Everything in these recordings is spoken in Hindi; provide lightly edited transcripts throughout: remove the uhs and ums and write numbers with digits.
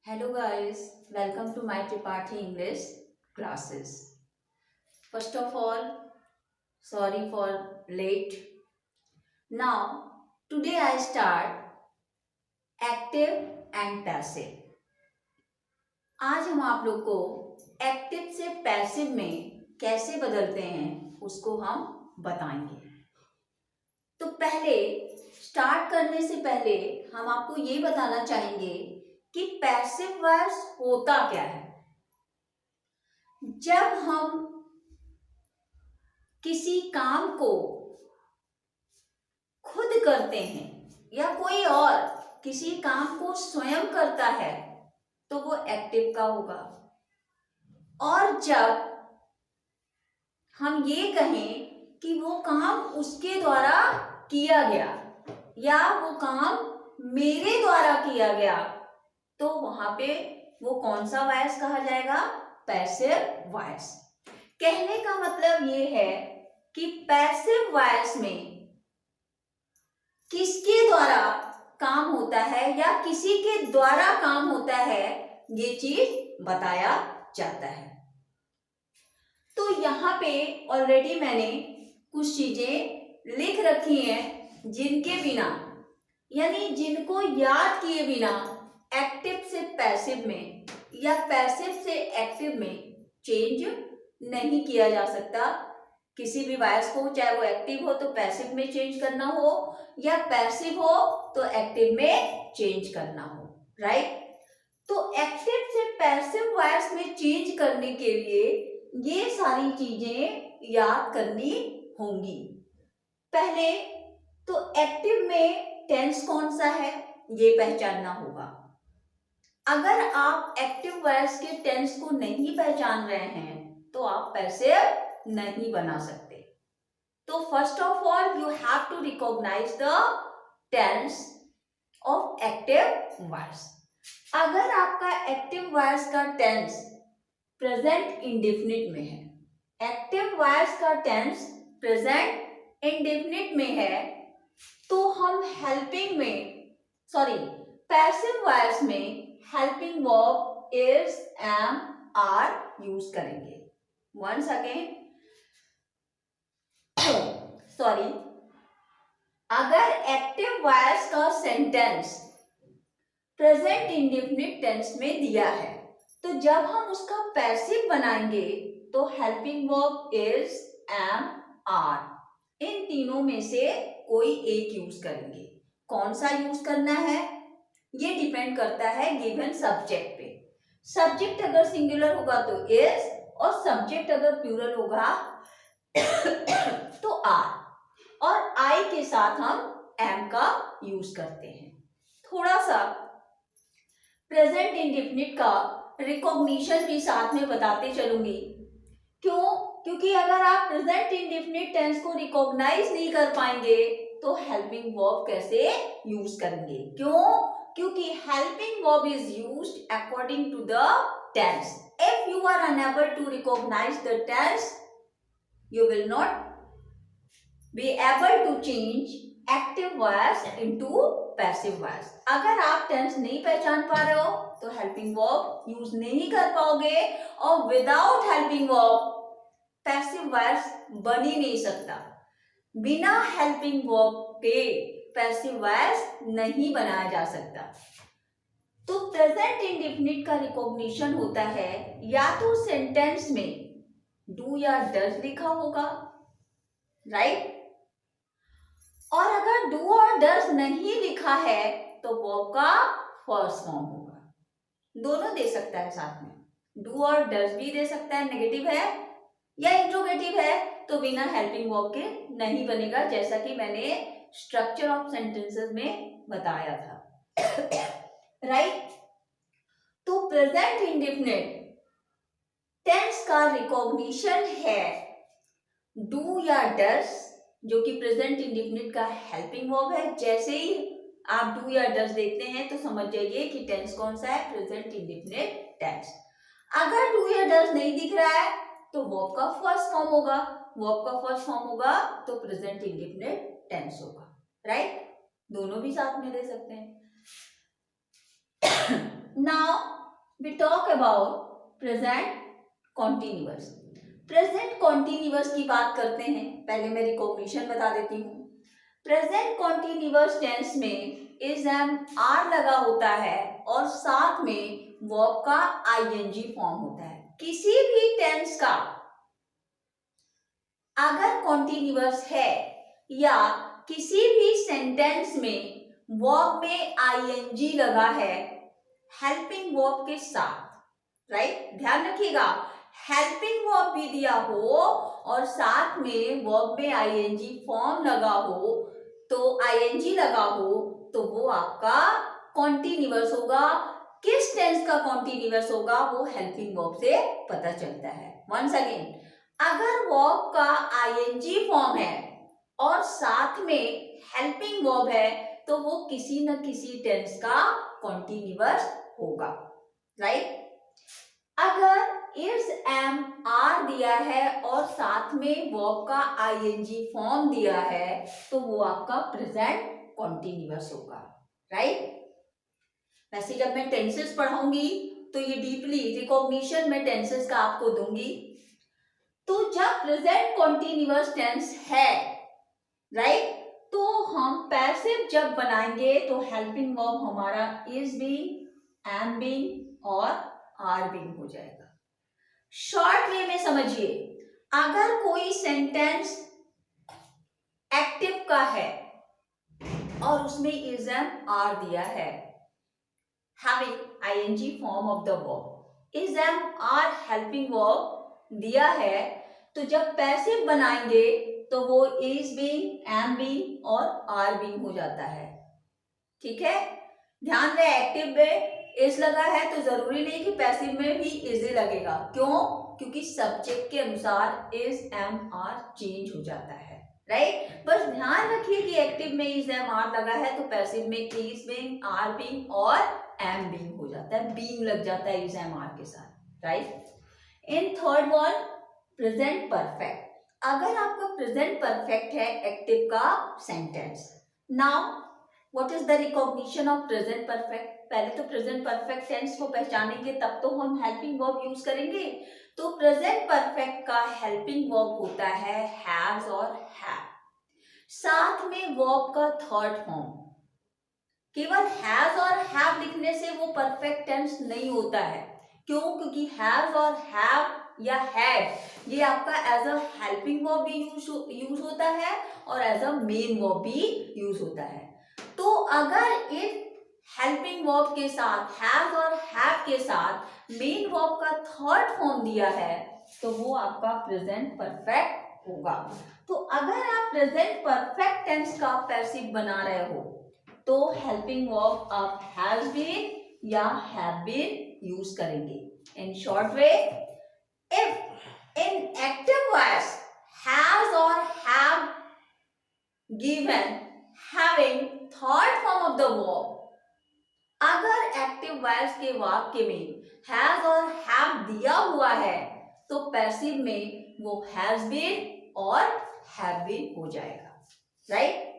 Hello guys, welcome to my Tripathi English classes. First of all, sorry for late. Now, today I start active and passive. आज हम आप लोग को एक्टिव से पैसिव में कैसे बदलते हैं उसको हम बताएंगे। तो पहले स्टार्ट करने से पहले हम आपको ये बताना चाहेंगे कि पैसिव वॉइस होता क्या है। जब हम किसी काम को खुद करते हैं या कोई और किसी काम को स्वयं करता है तो वो एक्टिव का होगा। और जब हम ये कहें कि वो काम उसके द्वारा किया गया या वो काम मेरे द्वारा किया गया तो वहां पे वो कौन सा वॉइस कहा जाएगा? Passive voice. कहने का मतलब ये है कि पैसिव वॉइस में किसके द्वारा काम होता है या किसी के द्वारा काम होता है ये चीज बताया जाता है। तो यहाँ पे ऑलरेडी मैंने कुछ चीजें लिख रखी हैं जिनके बिना यानी जिनको याद किए बिना एक्टिव से पैसिव में या पैसिव से एक्टिव में चेंज नहीं किया जा सकता। किसी भी वॉइस को चाहे वो एक्टिव हो तो पैसिव में चेंज करना हो या पैसिव हो तो एक्टिव में चेंज करना हो, राइट। तो एक्टिव से पैसिव वॉइस में चेंज करने के लिए ये सारी चीजें याद करनी होंगी। पहले तो एक्टिव में टेंस कौन सा है ये पहचानना होगा। अगर आप एक्टिव वॉइस के टेंस को नहीं पहचान रहे हैं तो आप पैसिव नहीं बना सकते। तो first of all you have to recognise the tense of active voice. अगर आपका एक्टिव वॉइस का टेंस प्रेजेंट इंडेफिनिट में है, एक्टिव वॉइस का टेंस प्रेजेंट इंडेफिनिट में है तो हम हेल्पिंग में पैसिव वॉइस में helping verb is, am, are use करेंगे। वंस अगेन अगर एक्टिव वॉइस का सेंटेंस प्रेजेंट इंडेफिनिट टेंस में दिया है तो जब हम उसका पैसिव बनाएंगे तो helping verb is, am, are इन तीनों में से कोई एक यूज करेंगे। कौन सा यूज करना है ये डिपेंड करता है गिवन सब्जेक्ट पे। सब्जेक्ट अगर सिंगुलर होगा तो इज और सब्जेक्ट अगर प्लूरल होगा तो आर और आई के साथ हम एम का यूज करते हैं। थोड़ा सा प्रेजेंट इंडेफिनिट का रिकॉग्निशन भी साथ में बताते चलूंगी। क्योंकि अगर आप प्रेजेंट इंडेफिनिट टेंस को रिकॉग्नाइज नहीं कर पाएंगे तो हेल्पिंग वर्ब कैसे यूज करेंगे? क्योंकि helping verb is used according to the tense. If you are unable to recognise the tense you will not be able to change active voice into passive voice। अगर आप टेंस नहीं पहचान पा रहे हो तो हेल्पिंग वर्ब यूज नहीं कर पाओगे और without helping verb passive voice बन ही नहीं सकता। बिना हेल्पिंग वर्ब के पैसिव वॉइस नहीं बनाया जा सकता। तो प्रेजेंट इंडेफिनिट का रिकॉग्निशन होता है या तो सेंटेंस में डू या डज लिखा होगा, राइट। और अगर डू और डज नहीं लिखा है तो वर्ब का फर्स्ट फॉर्म होगा। दोनों दे सकता है साथ में, डू और डज भी दे सकता है। नेगेटिव है या इंट्रोगेटिव है तो बिना हेल्पिंग वर्ब के नहीं बनेगा, जैसा कि मैंने स्ट्रक्चर ऑफ सेंटेंसेस में बताया था, राइट। तो प्रेजेंट इंडेफिनिट टेंस का रिकॉग्निशन है डू या डज जो कि प्रेजेंट इंडेफिनिट का हेल्पिंग वर्ब है। जैसे ही आप डू या डज देखते हैं तो समझ जाइए कि टेंस कौन सा है? Present indefinite tense. अगर डू या डज नहीं दिख रहा है तो वर्ब का फर्स्ट फॉर्म होगा। वर्ब का फर्स्ट फॉर्म होगा तो प्रेजेंट इंडेफिनिट टेंस होगा, राइट। दोनों भी साथ में दे सकते हैं। Now we talk about present continuous. Present continuous की बात करते हैं। पहले मैं रिकॉग्निशन बता देती हूँ। प्रेजेंट कॉन्टिन्यूअस टेंस में इज एम आर लगा होता है और साथ में वर्ब का आईएनजी फॉर्म होता है। किसी भी टेंस का अगर कॉन्टिन्यूअस है या किसी भी सेंटेंस में वर्ब में आईएनजी लगा है हेल्पिंग वर्ब के साथ, राइट, ध्यान रखिएगा, हेल्पिंग वर्ब भी दिया हो और साथ में वर्ब में आईएनजी फॉर्म लगा हो, तो आईएनजी लगा हो, तो वो आपका कॉन्टिन्यूअस होगा। किस टेंस का कॉन्टिन्यूअस होगा वो हेल्पिंग वर्ब से पता चलता है। वंस अगेन, अगर वर्ब का आईएनजी फॉर्म है और साथ में हेल्पिंग वर्ब है तो वो किसी न किसी टेंस का कॉन्टिन्यूअस होगा, राइट। अगर इज एम आर दिया है और साथ में वर्ब का आईएनजी फॉर्म दिया है तो वो आपका प्रेजेंट कॉन्टिन्यूअस होगा, राइट। वैसे जब मैं टेंसेस पढ़ाऊंगी तो ये डीपली रिकॉग्निशन में टेंसेस का आपको दूंगी। तो जब प्रेजेंट कॉन्टिन्यूअस टेंस है, राइट, तो हम पैसिव जब बनाएंगे तो हेल्पिंग वर्ब हमारा इज बीइंग, एम बीइंग और आर बीइंग हो जाएगा। शॉर्ट वे में समझिए, अगर कोई सेंटेंस एक्टिव का है और उसमें इज एम आर दिया है, having ing form of the verb, is am are helping verb दिया है, तो जब पैसिव बनाएंगे तो वो इज बीइंग, एम बीइंग और आर बीइंग हो जाता है, ठीक है। ध्यान रहे, एक्टिव में इज लगा है तो जरूरी नहीं कि पैसिव में भी इज ही लगेगा। क्यों? क्योंकि सब्जेक्ट के अनुसार इज एम आर चेंज हो जाता है, राइट। बस ध्यान रखिए कि एक्टिव में इज एम आर लगा है तो पैसिव में इज बीइंग, आर बीइंग और एम बीइंग हो जाता है, बीइंग लग जाता है इज एम आर के साथ, right. In third one, present perfect. अगर आपका प्रेजेंट परफेक्ट है एक्टिव का sentence, now what is the recognition of present perfect. पहले तो प्रेजेंट परफेक्ट टेंस को पहचानेंगे तब तो हम हेल्पिंग वर्ब यूज करेंगे। तो प्रेजेंट परफेक्ट का हेल्पिंग वर्ब होता है हैज और हैव, साथ में वर्ब का थर्ड फॉर्म। केवल हैज और हैव लिखने से वो परफेक्ट टेंस नहीं होता है। क्यों? क्योंकि हैज और हैव या हैड ये आपका एज अ हेल्पिंग वर्ब भी यूज होता है और एज अ मेन वर्ब भी यूज होता है। तो अगर इन हेल्पिंग वर्ब के साथ हैज और हैव के साथ मेन वर्ब का थर्ड फॉर्म दिया है तो वो आपका प्रेजेंट परफेक्ट होगा। तो अगर आप प्रेजेंट परफेक्ट टेंस का पैसिव बना रहे हो तो हेल्पिंग वर्ब आप हैज बीन या हैव बीन यूज करेंगे। In short way, if in active voice has और have given having third form of the verb, अगर एक्टिव वॉइस के वाक्य में हैज और हैव दिया हुआ है तो पैसिव में वो हैज बीन और हैव बीन हो जाएगा, राइट।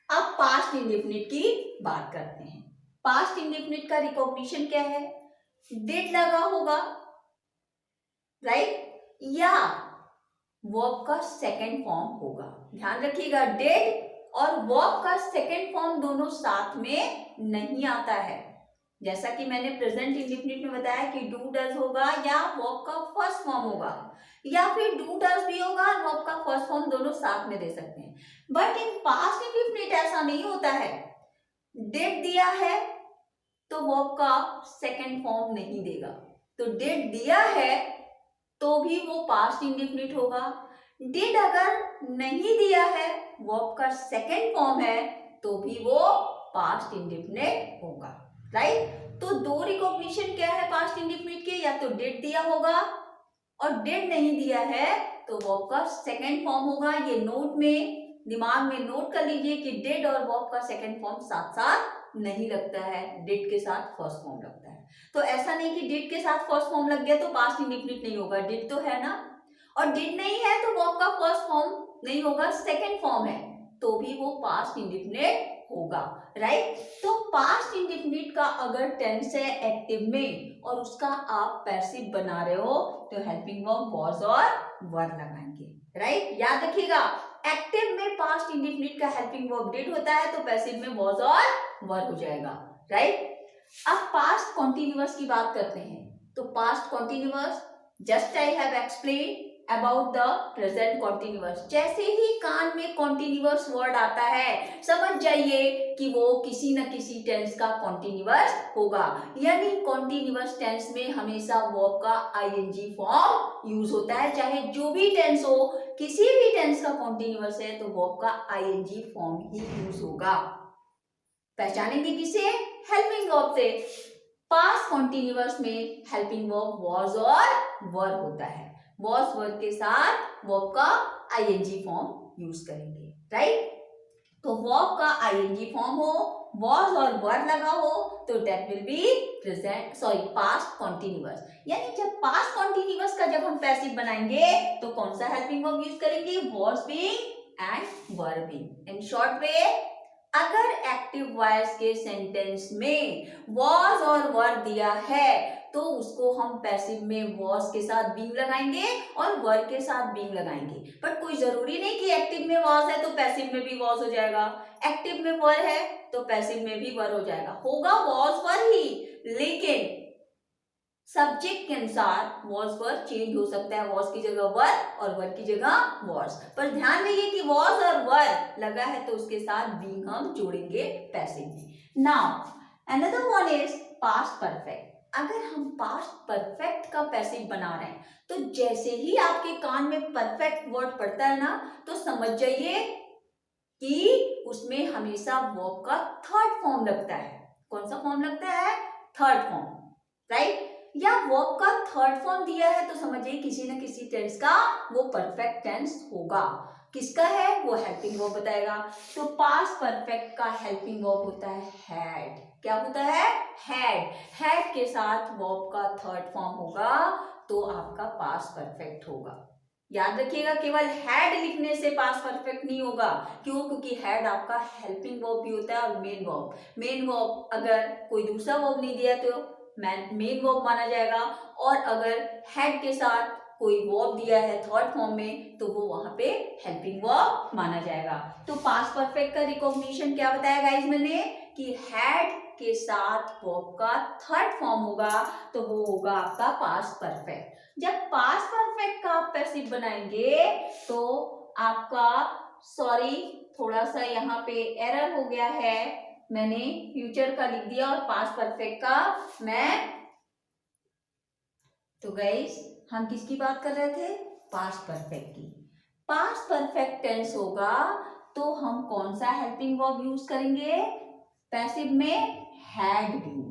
अब पास्ट इंडेफिनिट की बात करते हैं। पास्ट इंडेफिनिट का रिकॉग्निशन क्या है? डिड लगा होगा, राइट, या वर्ब का सेकंड फॉर्म होगा। ध्यान रखिएगा, डिड और वर्ब का सेकंड फॉर्म दोनों साथ में नहीं आता है। जैसा कि मैंने प्रेजेंट इंडेफिनिट में बताया कि डू डज होगा या वर्ब का फर्स्ट फॉर्म होगा, या फिर डू डज भी होगा और वर्ब का फर्स्ट फॉर्म दोनों साथ में दे सकते हैं। बट इन पास्ट इंडेफिनिट ऐसा नहीं होता है। डिड दिया है तो वर्ब का सेकंड फॉर्म नहीं देगा, तो डिड दिया है तो भी वो पास्ट इंडेफिनिट होगा। डिड अगर नहीं दिया है, वर्ब का सेकंड फॉर्म है, तो भी वो पास्ट इंडेफिनिट होगा, राइट। तो दो रिकॉग्निशन क्या है पास्ट इंडेफिनिट के, या तो डिड दिया होगा और डिड नहीं दिया है तो वर्ब का सेकंड फॉर्म होगा। ये नोट में दिमाग में नोट कर लीजिए कि डिड और वर्ब का सेकंड फॉर्म साथ साथ नहीं लगता है, डिड के साथ फर्स्ट फॉर्म लगता है। तो ऐसा नहीं कि डिड के साथ फर्स्ट फॉर्म लग गया तो पास्ट इंडेफिनिट नहीं होगा, डिड तो है ना, और डिड नहीं है तो वर्ब का फर्स्ट फॉर्म नहीं होगा, सेकंड फॉर्म है तो भी वो पास्ट इंडेफिनिट होगा, राइट। तो पास्ट इंडेफिनिट का अगर टेंस है एक्टिव में और उसका आप पैसिव बना रहे हो तो हेल्पिंग वर्ब वाज और वर लगाएंगे, राइट। याद रखिएगा, एक्टिव में पास्ट इंडेफिनिट का हेल्पिंग वर्ब डिड होता है तो पैसिव में वाज और वर हो जाएगा, राइट। अब पास्ट कॉन्टिन्यूअस की बात करते हैं। तो past continuous, just I have explain about the present continuous. जैसे ही कान में कॉन्टिन्यूअस वर्ड आता है समझ जाइए कि वो किसी न किसी टेंस का कॉन्टिन्यूअस होगा, यानी कॉन्टिन्यूअस टेंस में हमेशा वर्ब का आईएनजी फॉर्म यूज होता है। चाहे जो भी टेंस हो, किसी भी टेंस का कॉन्टिन्यूअस है तो वर्ब का आईएनजी फॉर्म ही यूज होगा। पहचानेंगे किसे? हेल्पिंग वर्ब से। पास्ट कॉन्टिन्यूअस में हेल्पिंग वर्ब वाज और वर होता है। वाज वर्ब के साथ वर्ब का आईएनजी फॉर्म यूज करेंगे, राइट। तो वर्ब का आईएनजी फॉर्म हो, वाज और वर लगा हो तो that will be past continuous. यानी जब पास्ट कॉन्टिन्यूअस का जब हम पैसिव बनाएंगे तो कौन सा हेल्पिंग वर्ब यूज करेंगे? Was being and were being. In short वे, अगर एक्टिव वॉइस के सेंटेंस में was और वर दिया है तो उसको हम पैसिव में was के साथ being लगाएंगे और वर के साथ being लगाएंगे। पर कोई जरूरी नहीं कि एक्टिव में was है तो पैसिव में भी was हो जाएगा, एक्टिव में वर है तो पैसिव में भी वर हो जाएगा, होगा was वर ही। लेकिन सब्जेक्ट के अनुसार was वर चेंज हो सकता है, was की जगह वर और वर की जगह was। पर ध्यान रखिए कि was और वर लगा है तो उसके साथ being हम जोड़ेंगे पैसिव में। Now another one is past perfect. अगर हम पास्ट परफेक्ट का पैसिव बना रहे हैं तो जैसे ही आपके कान में परफेक्ट वर्ड पड़ता है ना तो समझ जाइए कि उसमें हमेशा वर्ब का थर्ड फॉर्म लगता है। कौन सा फॉर्म लगता है? Third form, right. या वर्ब का थर्ड फॉर्म दिया है तो समझिए किसी न किसी टेंस का वो परफेक्ट टेंस होगा। किसका है? वो हेल्पिंग वर्ब बताएगा। तो पास्ट परफेक्ट का हेल्पिंग वर्ब होता है हैड। क्या होता है? हैड। हैड के साथ वर्ब का थर्ड फॉर्म होगा तो आपका पास्ट परफेक्ट होगा। याद रखिएगा, केवल हैड लिखने से पास्ट परफेक्ट नहीं होगा। क्यों? क्योंकि हैड आपका हेल्पिंग वर्ब भी होता है और मेन वर्ब। मेन वर्ब अगर कोई दूसरा वर्ब नहीं दिया तो मेन वर्ब माना जाएगा, और अगर हैड के साथ कोई वर्ब दिया है थर्ड फॉर्म में तो वो वहां पे हेल्पिंग वर्ब माना जाएगा। तो पास्ट परफेक्ट का रिकॉग्निशन क्या बताया गाइस मैंने कि हैड के साथ वर्ब का थर्ड फॉर्म होगा तो वो होगा आपका पास्ट परफेक्ट। जब पास्ट परफेक्ट का आप पैसिव बनाएंगे तो आपका थोड़ा सा यहाँ पे एरर हो गया है, मैंने फ्यूचर का लिख दिया और पास्ट परफेक्ट का मैं। तो गाइस हम किसकी बात कर रहे थे? पास्ट परफेक्ट की। पास्ट परफेक्ट टेंस होगा तो हम कौन सा हेल्पिंग वर्ब यूज करेंगे? पैसिव में हैड बीन।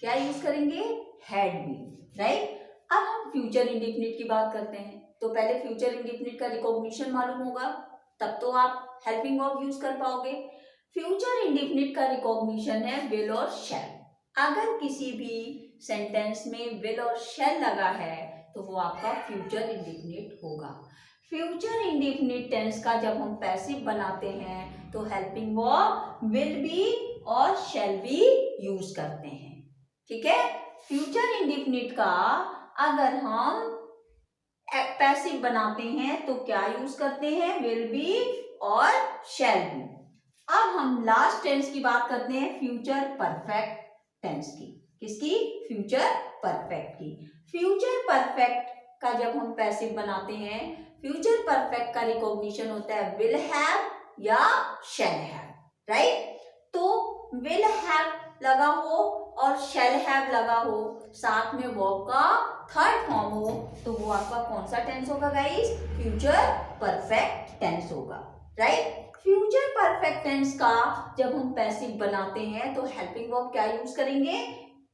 क्या यूज करेंगे? Had been, right. अब हम फ्यूचर इंडेफिनिट की बात करते हैं। तो पहले फ्यूचर इंडेफिनिट का रिकॉग्निशन मालूम होगा तब तो आप हेल्पिंग वर्ब यूज कर पाओगे। फ्यूचर इंडेफिनिट का रिकॉग्निशन है विल और शैल। अगर किसी भी सेंटेंस में विल और शैल लगा है तो वो आपका फ्यूचर इंडेफिनिट होगा। फ्यूचर इंडेफिनिट टेंस का जब हम पैसिव बनाते हैं तो हेल्पिंग वर्ब विल बी और शैल बी यूज करते हैं, ठीक है। फ्यूचर इंडेफिनिट का अगर हम पैसिव बनाते हैं तो क्या यूज करते हैं? विल बी और शैल बी। अब हम लास्ट टेंस की बात करते हैं, फ्यूचर परफेक्ट टेंस की। किसकी? फ्यूचर परफेक्ट की। फ्यूचर परफेक्ट का जब हम पैसिव बनाते हैं, फ्यूचर परफेक्ट का रिकॉग्निशन होता है विल हैव या शैल हैव, राइट। तो विल हैव लगा हो और शैल हैव लगा हो, साथ में वर्ब का थर्ड फॉर्म हो तो वो आपका कौन सा टेंस होगा गाइस? फ्यूचर परफेक्ट टेंस होगा, राइट। फ्यूचर परफेक्ट टेंस का जब हम पैसिव बनाते हैं तो हेल्पिंग वर्ब क्या यूज करेंगे?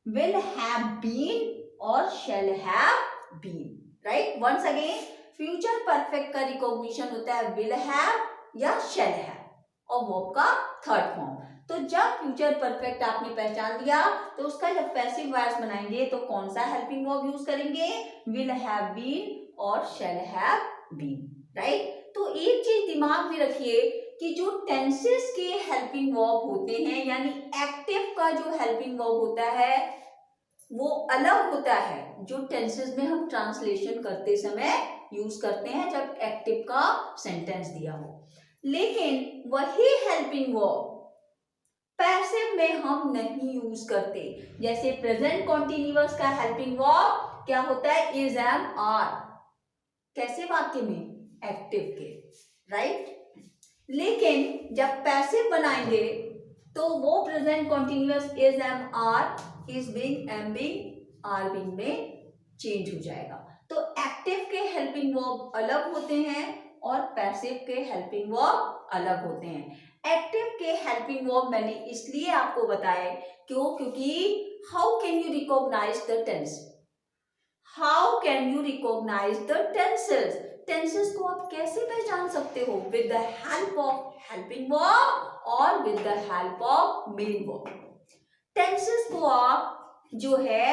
विल हैव बीन और shall have been, right. Once again, future perfect का रिकॉग्निशन होता है विल हैव या शैल हैव और वर्ब का थर्ड फॉर्म। तो जब फ्यूचर परफेक्ट आपने पहचान लिया तो उसका जब पैसिव वॉइस बनाएंगे तो कौन सा हेल्पिंग वर्ब यूज करेंगे? विल हैव बीन और शैल हैव बीन, राइट। तो एक चीज दिमाग में रखिए कि जो टेंसेस के हेल्पिंग वर्ब होते हैं यानी एक्टिव का जो हेल्पिंग वर्ब होता है वो अलग होता है जो टेंसेस में हम ट्रांसलेशन करते समय यूज करते हैं जब एक्टिव का सेंटेंस दिया हो, लेकिन वही हेल्पिंग वर्ब पैसिव में हम नहीं यूज करते। जैसे प्रेजेंट कॉन्टिन्यूअस का हेल्पिंग वर्ब क्या होता है, इज, एम, आर, कैसे वाक्य में, एक्टिव के, राइट। लेकिन जब पैसिव बनाएंगे तो वो present continuous is, am, are, is being, am being, are being में चेंज हो जाएगा। तो एक्टिव के हेल्पिंग वर्ब अलग होते हैं और पैसिव के हेल्पिंग वर्ब अलग होते हैं। एक्टिव के हेल्पिंग वर्ब मैंने इसलिए आपको बताया क्योंकि how can you recognise the tense, how can you recognise the tenses, tenses को आप कैसे पहचान सकते हो, with the help of helping verb और with the help of main verb. Tenses को आप जो है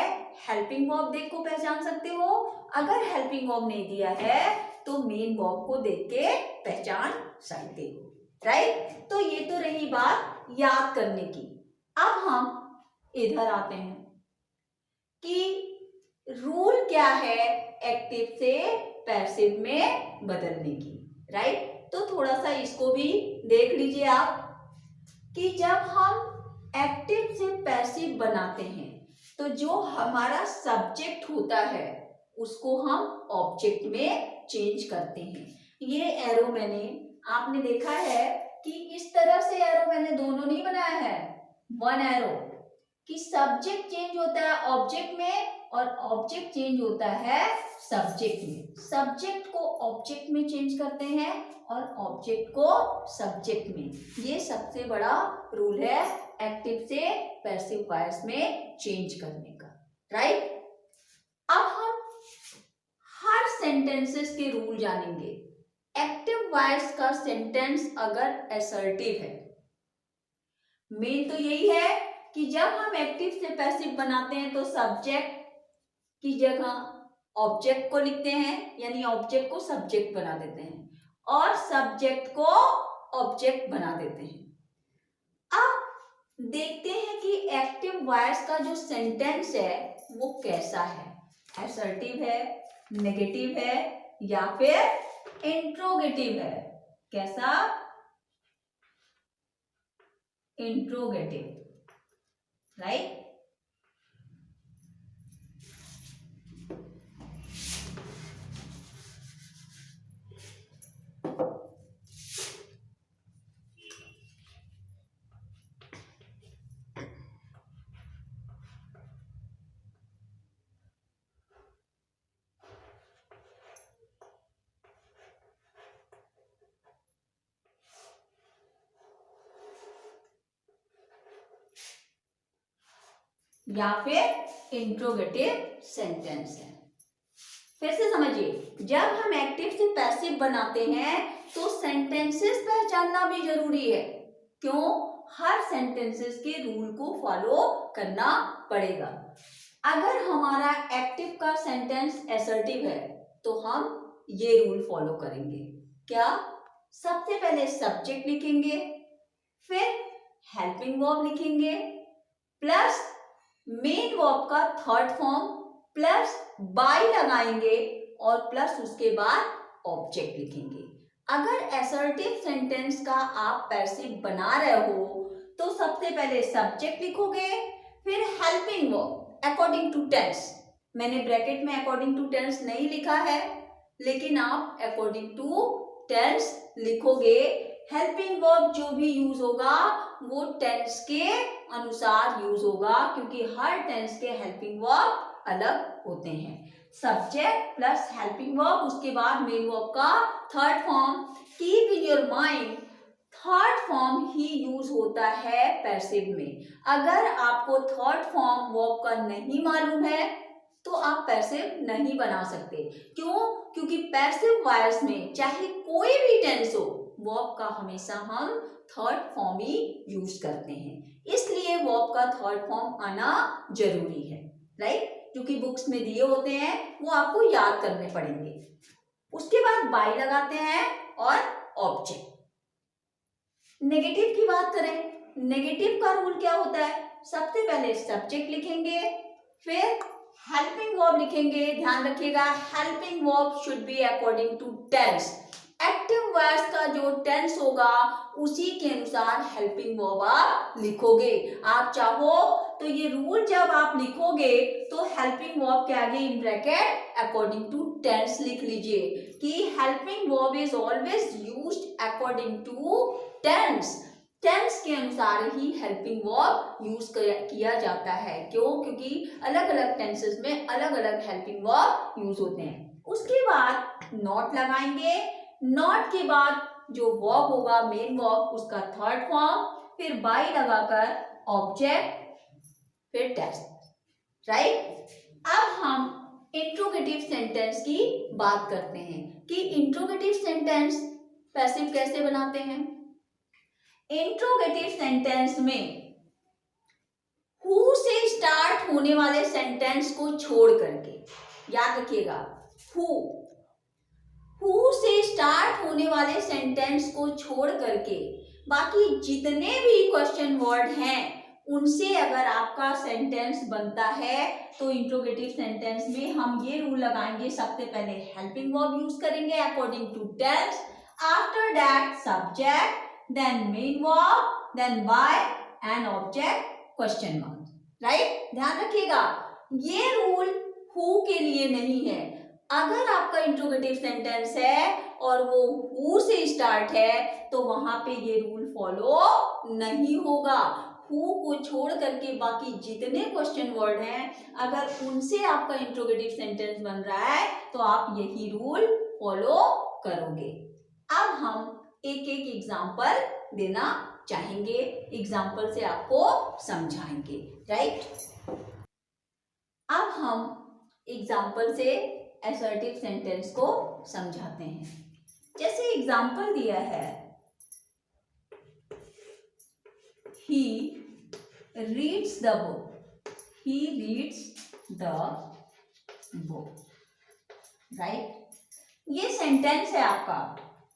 हेल्पिंग वर्ब देख को पहचान सकते हो, अगर हेल्पिंग वर्ब नहीं दिया है तो मेन वर्ब को देख के पहचान सकते हो, राइट। तो ये तो रही बात याद करने की। अब हम इधर आते हैं कि रूल क्या है एक्टिव से पैसिव में बदलने की, राइट। तो थोड़ा सा इसको भी देख लीजिए आप कि जब हम एक्टिव से पैसिव बनाते हैं तो जो हमारा सब्जेक्ट होता है उसको हम ऑब्जेक्ट में चेंज करते हैं। ये एरो मैंने, आपने देखा है कि इस तरह से एरो मैंने दोनों नहीं बनाया है, वन एरो, कि सब्जेक्ट चेंज होता है ऑब्जेक्ट में और ऑब्जेक्ट चेंज होता है सब्जेक्ट में। सब्जेक्ट को ऑब्जेक्ट में चेंज करते हैं और ऑब्जेक्ट को सब्जेक्ट में। ये सबसे बड़ा रूल है एक्टिव से पैसिव वॉइस में चेंज करने का, राइट। अब हम हर सेंटेंसेस के रूल जानेंगे। एक्टिव वॉइस का सेंटेंस अगर असर्टिव है, मेन तो यही है कि जब हम एक्टिव से पैसिव बनाते हैं तो सब्जेक्ट की जगह ऑब्जेक्ट को लिखते हैं, यानी ऑब्जेक्ट को सब्जेक्ट बना देते हैं और सब्जेक्ट को ऑब्जेक्ट बना देते हैं। अब देखते हैं कि एक्टिव वॉइस का जो सेंटेंस है वो कैसा है, असर्टिव है, नेगेटिव है या फिर इंट्रोगेटिव है। कैसा, इंट्रोगेटिव, राइट। या फिर इंट्रोगेटिव सेंटेंस है। फिर से समझिए, जब हम एक्टिव से पैसिव बनाते हैं तो सेंटेंसेस पहचानना भी जरूरी है। क्यों? हर सेंटेंसेस के रूल को फॉलो करना पड़ेगा। अगर हमारा एक्टिव का सेंटेंस असर्टिव है तो हम ये रूल फॉलो करेंगे। क्या? सबसे पहले सब्जेक्ट लिखेंगे, फिर हेल्पिंग वर्ब लिखेंगे, प्लस मेन वर्ब का थर्ड फॉर्म, प्लस बाय लगाएंगे और प्लस उसके बाद ऑब्जेक्ट लिखेंगे। अगर असर्टिव सेंटेंस का आप पैसिव बना रहे हो तो सबसे पहले सब्जेक्ट लिखोगे, फिर helping verb according to tense. मैंने ब्रैकेट में अकॉर्डिंग टू टेंस नहीं लिखा है, लेकिन आप अकॉर्डिंग टू टेंस लिखोगे। हेल्पिंग वर्ब जो भी यूज होगा वो टेंस के अनुसार यूज होगा, क्योंकि हर टेंस के हेल्पिंग वर्ब अलग होते हैं। सब्जेक्ट प्लस हेल्पिंग वर्ब, उसके बाद मेन वर्ब का third form. Keep in your mind, third form he use होता है पैसिव में। अगर आपको थर्ड फॉर्म वर्ब का नहीं मालूम है तो आप पैसिव नहीं बना सकते। क्यों? क्योंकि पैसिव वॉइस में चाहे कोई भी टेंस हो, वर्ब का हमेशा हम थर्ड फॉर्म ही यूज करते हैं। इसलिए वर्ब का थर्ड फॉर्म आना जरूरी है, राइट। क्योंकि बुक्स में दिए होते हैं वो आपको याद करने पड़ेंगे। उसके बाद बाय लगाते हैं और ऑब्जेक्ट। नेगेटिव की बात करें, नेगेटिव का रूल क्या होता है? सबसे पहले सब्जेक्ट लिखेंगे, फिर हेल्पिंग वर्ब लिखेंगे। ध्यान रखिएगा, helping verb should be according to tense. Active voice का जो टेंस होगा उसी के अनुसार हेल्पिंग वर्ब आप लिखोगे। आप चाहो तो ये रूल जब आप लिखोगे तो हेल्पिंग वर्ब के आगे in bracket according to tense लिख लीजिए कि helping verb is always used according to tense. Tense के अनुसार ही हेल्पिंग वर्ब यूज किया जाता है। क्यों? क्योंकि अलग अलग टेंसेस में अलग अलग हेल्पिंग वर्ब यूज होते हैं। उसके बाद नॉट लगाएंगे, नॉट के बाद जो वर्ब होगा मेन वर्ब उसका थर्ड फॉर्म, फिर बाई लगाकर ऑब्जेक्ट, फिर टेस्ट। राइट? अब हम इंट्रोगेटिव सेंटेंस की बात करते हैं कि इंट्रोगेटिव सेंटेंस पैसिव कैसे बनाते हैं। इंट्रोगेटिव सेंटेंस में हु से स्टार्ट होने वाले सेंटेंस को छोड़ करके, याद रखिएगा, हु से स्टार्ट होने वाले सेंटेंस को छोड़ करके बाकी जितने भी क्वेश्चन वर्ड हैं उनसे अगर आपका सेंटेंस बनता है तो इंट्रोगेटिव सेंटेंस में हम ये रूल लगाएंगे, सबसे पहले हेल्पिंग वर्ब यूज करेंगे according to tense, after that subject, then main verb, then by and object question mark. Right? ध्यान रखिएगा, ये रूल हु के लिए नहीं है। अगर आपका इंट्रोगेटिव सेंटेंस है और वो हु से स्टार्ट है तो वहां पे ये रूल फॉलो नहीं होगा। हु को छोड़ करके बाकी जितने क्वेश्चन वर्ड हैं अगर उनसे आपका इंट्रोगेटिव सेंटेंस बन रहा है तो आप यही रूल फॉलो करोगे। अब हम एक एक एग्जाम्पल देना चाहेंगे, एग्जाम्पल से आपको समझाएंगे। राइट? अब हम एग्जाम्पल से असर्टिव सेंटेंस को समझाते हैं। जैसे एग्जाम्पल दिया है, he reads the book, he reads the book। Right? ये सेंटेंस है आपका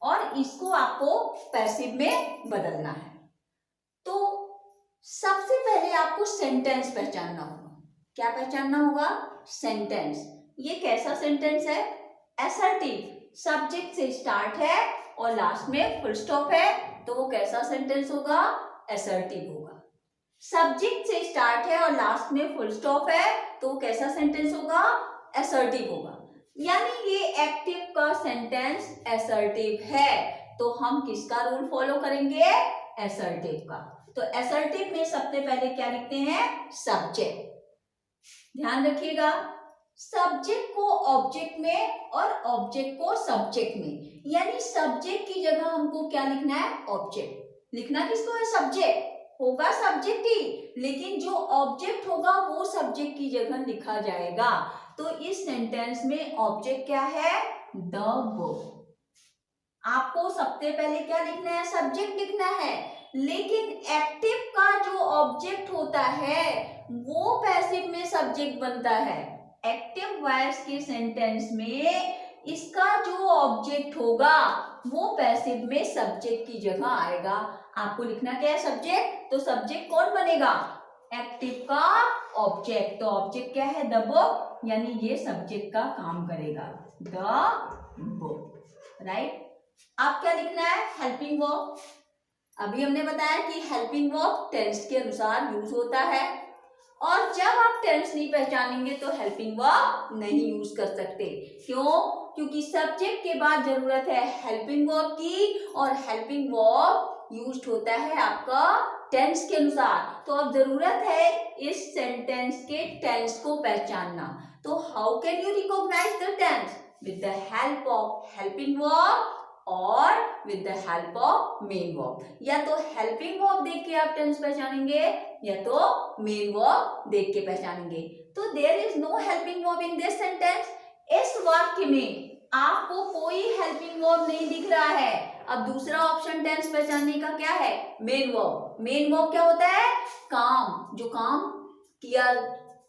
और इसको आपको पैसिव में बदलना है। तो सबसे पहले आपको सेंटेंस पहचानना होगा। क्या पहचानना होगा? सेंटेंस। ये कैसा सेंटेंस है? असर्टिव। सब्जेक्ट से स्टार्ट है और लास्ट में फुल स्टॉप है तो वो कैसा सेंटेंस होगा? असर्टिव होगा। सब्जेक्ट से स्टार्ट है और लास्ट में फुल स्टॉप है तो कैसा सेंटेंस होगा? असर्टिव होगा। यानी ये एक्टिव का सेंटेंस असर्टिव है तो हम किसका रूल फॉलो करेंगे? असर्टिव का। तो असर्टिव में सबसे पहले क्या लिखते हैं? सब्जेक्ट। ध्यान रखिएगा, सब्जेक्ट को ऑब्जेक्ट में और ऑब्जेक्ट को सब्जेक्ट में, यानी सब्जेक्ट की जगह हमको क्या लिखना है? ऑब्जेक्ट। लिखना किसको है? सब्जेक्ट होगा, सब्जेक्ट ही, लेकिन जो ऑब्जेक्ट होगा वो सब्जेक्ट की जगह लिखा जाएगा। तो इस सेंटेंस में ऑब्जेक्ट क्या है? The book. आपको सबसे पहले क्या लिखना है? सब्जेक्ट लिखना है, लेकिन एक्टिव का जो ऑब्जेक्ट होता है वो पैसिव में सब्जेक्ट बनता है। एक्टिव वॉइस के सेंटेंस में इसका जो ऑब्जेक्ट होगा वो पैसिव में सब्जेक्ट की जगह आएगा। आपको लिखना क्या है? सब्जेक्ट। तो सब्जेक्ट कौन बनेगा? एक्टिव का ऑब्जेक्ट। तो ऑब्जेक्ट क्या है? द बुक, यानी ये सब्जेक्ट का काम करेगा, द बुक। राइट? आप क्या लिखना है? Helping verb. अभी हमने बताया कि हेल्पिंग वर्ब टेंस के अनुसार यूज होता है और जब आप टेंस नहीं पहचानेंगे तो हेल्पिंग वर्ब नहीं यूज कर सकते। क्यों? क्योंकि सब्जेक्ट के बाद जरूरत है हेल्पिंग वर्ब की और हेल्पिंग वर्ब यूज होता है आपका टेंस के अनुसार। तो अब जरूरत है इस सेंटेंस के टेंस को पहचानना। तो how can you recognise the tense? With the help of helping verb और with the help of main verb. या तो हेल्पिंग वर्ब देख के आप टेंस पहचानेंगे या तो मेन वर्ब देख के पहचानेंगे। तो there is no helping verb in this sentence. इस वाक्य में आपको कोई हेल्पिंग वर्ब नहीं दिख रहा है। अब दूसरा ऑप्शन टेंस पहचानने का क्या है? Main verb. मेन वर्ब क्या होता है? काम, जो काम किया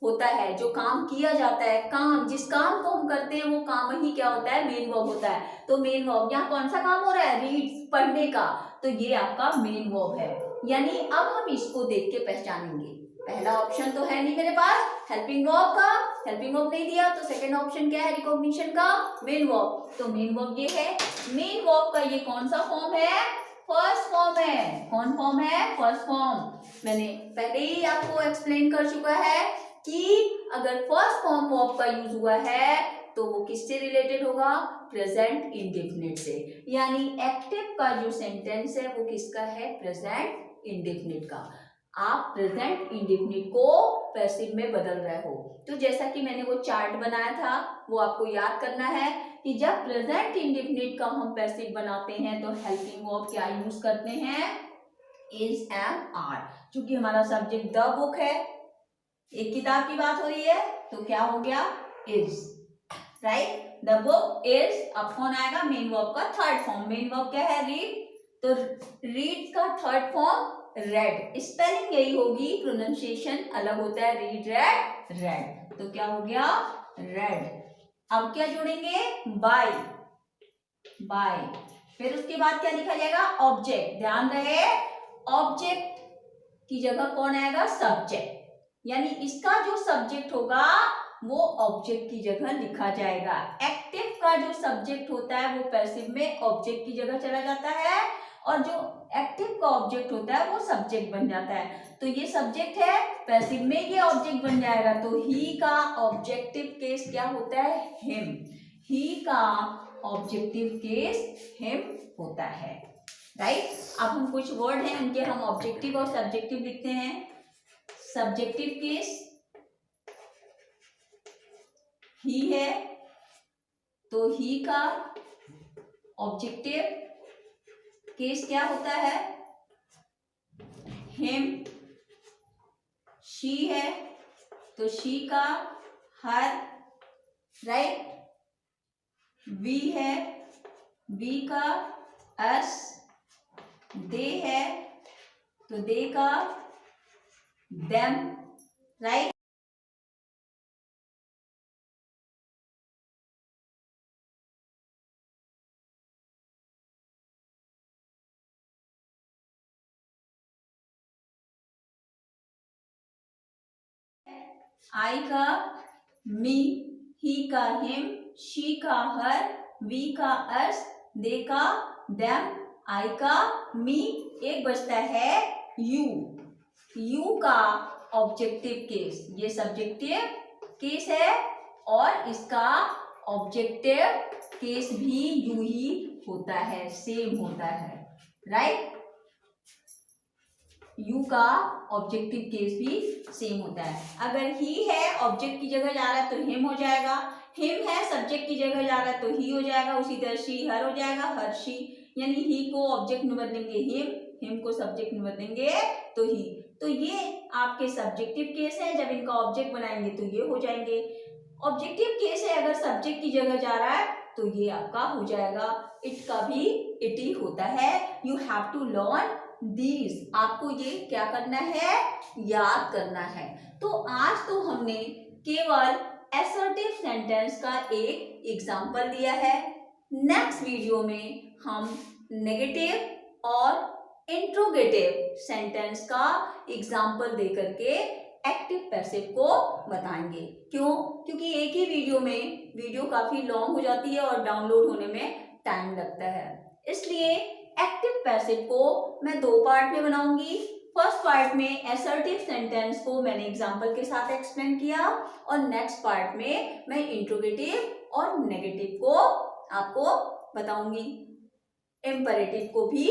होता है, जो काम किया जाता है, काम, जिस काम को हम करते हैं वो काम ही क्या होता है, मेन वर्ब होता है। तो मेन वर्ब, यहाँ कौन सा काम हो रहा है, रीड, पढ़ने का, तो ये आपका मेन वर्ब है। यानी अब हम इसको देख के पहचानेंगे। पहला ऑप्शन तो है नहीं मेरे पास हेल्पिंग वर्ब का, हेल्पिंग वर्ब नहीं दिया, तो सेकंड ऑप्शन क्या है, रिकॉग्निशन का, मेन वर्ब। तो मेन वर्ब ये है। मेन वर्ब का ये कौन सा फॉर्म है, फर्स्ट फॉर्म है। कौन फॉर्म है, फर्स्ट फॉर्म। मैंने पहले ही आपको एक्सप्लेन कर चुका है कि अगर फर्स्ट फॉर्म वर्ब का यूज हुआ है तो वो किससे रिलेटेड होगा, प्रेजेंट इंडेफिनिट से। यानी एक्टिव का जो सेंटेंस है वो किसका है, प्रेजेंट इंडेफिनिट का। आप प्रेजेंट इंडेफिनिट को पैसिव में बदल रहे हो। तो जैसा कि मैंने वो चार्ट बनाया था वो आपको याद करना है कि जब प्रेजेंट इंडेफिनिट का हम पैसिव बनाते हैं तो हेल्पिंग वर्ब क्या यूज करते हैं, इज एंड आर। क्योंकि हमारा सब्जेक्ट द बुक है, एक किताब की बात हो रही है, तो क्या हो गया, is, right. The book is, अब कौन आएगा, मेन वर्ब का थर्ड फॉर्म। मेन वर्ब क्या है, रीड, तो रीड का थर्ड फॉर्म रेड। स्पेलिंग यही होगी, प्रोनाउंसिएशन अलग होता है, रीड, रेड, रेड, तो क्या हो गया, रेड। अब क्या जोड़ेंगे, बाय, बाय। फिर उसके बाद क्या लिखा जाएगा, ऑब्जेक्ट। ध्यान रहे, ऑब्जेक्ट की जगह कौन आएगा, सब्जेक्ट। यानी इसका जो सब्जेक्ट होगा वो ऑब्जेक्ट की जगह लिखा जाएगा। एक्टिव का जो सब्जेक्ट होता है वो पैसिव में ऑब्जेक्ट की जगह चला जाता है, और जो एक्टिव का ऑब्जेक्ट होता है वो सब्जेक्ट बन जाता है। तो ये सब्जेक्ट है, पैसिव में ये ऑब्जेक्ट बन जाएगा। तो ही का ऑब्जेक्टिव केस क्या होता है, हिम। ही का ऑब्जेक्टिव केस हिम होता है, राइट। अब हम कुछ वर्ड हैं उनके हम ऑब्जेक्टिव और सब्जेक्टिव लिखते हैं। सब्जेक्टिव केस ही है, तो ही का ऑब्जेक्टिव केस क्या होता है, हिम। शी है, तो शी का हर, राइट। वी है, वी का अस। दे है, तो दे का them, right? I का me, he का him, she का her, we का us, they का them, I का me। एक बचता है you। you का ऑब्जेक्टिव केस, ये सब्जेक्टिव केस है और इसका ऑब्जेक्टिव केस भी यू ही होता है, सेम होता है, राइट। यू का ऑब्जेक्टिव केस भी सेम होता है। अगर ही है ऑब्जेक्ट की जगह जा रहा है तो हिम हो जाएगा, हिम है सब्जेक्ट की जगह जा रहा है तो ही हो जाएगा, उसी तरह शी हर हो जाएगा, हर शी। यानी ही को ऑब्जेक्ट में बदलेंगे हिम, हिम को सब्जेक्ट में बदलेंगे तो ही। तो ये आपके सब्जेक्टिव केस है, जब इनका ऑब्जेक्ट बनाएंगे तो ये हो जाएंगे। ऑब्जेक्टिव केस है अगर सब्जेक्ट की जगह जा रहा है तो ये आपका हो जाएगा इट का भी इट ही होता है। You have to learn these, आपको ये क्या करना है, याद करना है। तो आज तो हमने केवल असर्टिव सेंटेंस का एक एग्जाम्पल दिया है। नेक्स्ट वीडियो में हम नेगेटिव और इंट्रोगेटिव सेंटेंस का एग्जाम्पल दे करके एक्टिव पैसिव को बताएंगे। क्यों, क्योंकि एक ही वीडियो में वीडियो काफी लॉन्ग हो जाती है और डाउनलोड होने में टाइम लगता है, इसलिए एक्टिव पैसिव को मैं दो पार्ट में बनाऊंगी। फर्स्ट पार्ट में असर्टिव सेंटेंस को मैंने एग्जाम्पल के साथ एक्सप्लेन किया और नेक्स्ट पार्ट में मैं इंट्रोगेटिव और नेगेटिव को आपको बताऊंगी। इम्परेटिव को भी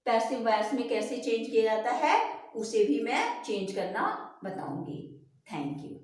पैसिव वॉइस में कैसे चेंज किया जाता है उसे भी मैं चेंज करना बताऊंगी। Thank you.